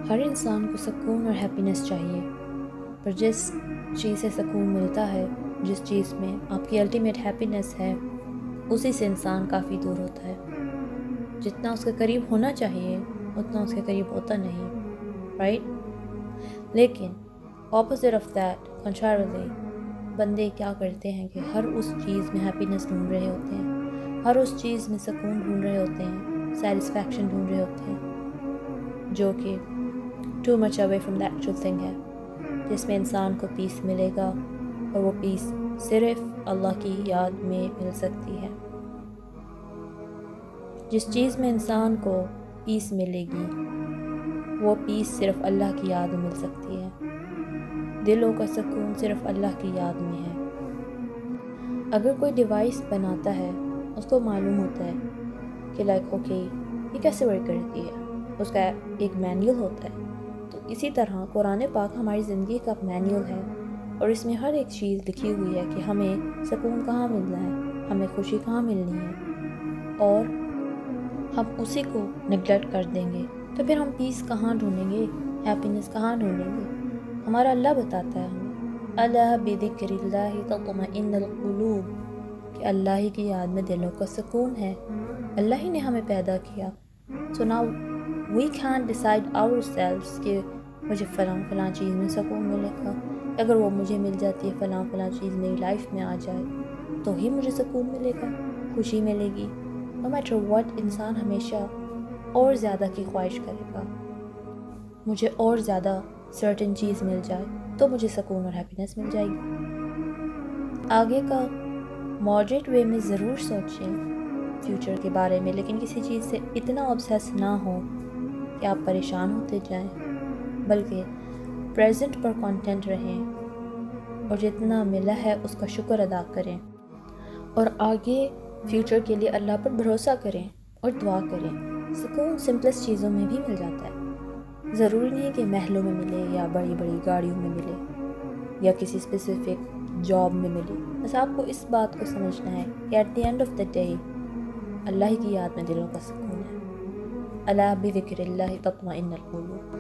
ہر انسان کو سکون اور ہیپینس چاہیے، پر جس چیز سے سکون ملتا ہے، جس چیز میں آپ کی الٹیمیٹ ہیپینس ہے، اسی سے انسان کافی دور ہوتا ہے۔ جتنا اس کے قریب ہونا چاہیے اتنا اس کے قریب ہوتا نہیں، رائٹ؟ لیکن اپوزٹ آف دیٹ، کنٹراری، بندے کیا کرتے ہیں کہ ہر اس چیز میں ہیپینس ڈھونڈ رہے ہوتے ہیں، ہر اس چیز میں سکون ڈھونڈ رہے ہوتے ہیں، سیٹسفیکشن ڈھونڈ رہے ہوتے ہیں، جو کہ too much away from the actual thing ہے، جس میں انسان کو پیس ملے گا، اور وہ پیس صرف اللہ کی یاد میں مل سکتی ہے۔ جس چیز میں انسان کو پیس ملے گی وہ پیس صرف اللہ کی یاد میں مل سکتی ہے۔ دلوں کا سکون صرف اللہ کی یاد میں ہے۔ اگر کوئی ڈیوائس بناتا ہے، اس کو معلوم ہوتا ہے کہ اوکے یہ کیسے ورک کرتی ہے، اس کا ایک مینیول ہوتا ہے، تو اسی طرح قرآن پاک ہماری زندگی کا مینیول ہے، اور اس میں ہر ایک چیز لکھی ہوئی ہے کہ ہمیں سکون کہاں ملنا ہے، ہمیں خوشی کہاں ملنی ہے، اور ہم اسی کو نگلیکٹ کر دیں گے تو پھر ہم پیس کہاں ڈھونڈیں گے، ہیپینس کہاں ڈھونڈیں گے؟ ہمارا اللہ بتاتا ہے ہمیں، اللہ بذکر اللہ تطمئن القلوب، کہ اللہ ہی کی یاد میں دلوں کا سکون ہے۔ اللہ ہی نے ہمیں پیدا کیا، so now we can't decide ourselves کہ مجھے فلاں چیز میں سکون ملے گا، اگر وہ مجھے مل جاتی ہے، فلاں چیز میری لائف میں آ جائے تو ہی مجھے سکون ملے گا، خوشی ملے گی۔ no matter what، انسان ہمیشہ اور زیادہ کی خواہش کرے گا، مجھے اور زیادہ سرٹن چیز مل جائے تو مجھے سکون اور ہیپینس مل جائے گی۔ آگے کا ماڈریٹ وے میں ضرور سوچیں فیوچر کے بارے میں، لیکن کسی چیز سے اتنا obsess نہ ہو کہ آپ پریشان ہوتے جائیں، بلکہ پریزنٹ پر کانٹینٹ رہیں، اور جتنا ملا ہے اس کا شکر ادا کریں، اور آگے فیوچر کے لیے اللہ پر بھروسہ کریں اور دعا کریں۔ سکون سمپلسٹ چیزوں میں بھی مل جاتا ہے، ضروری نہیں کہ محلوں میں ملے یا بڑی بڑی گاڑیوں میں ملے یا کسی اسپیسیفک جاب میں ملے، بس آپ کو اس بات کو سمجھنا ہے کہ at the end of the day Allah کی یاد میں دلوں کا سکون ہے۔ الا بذکر اللہ تطمئن القلوب۔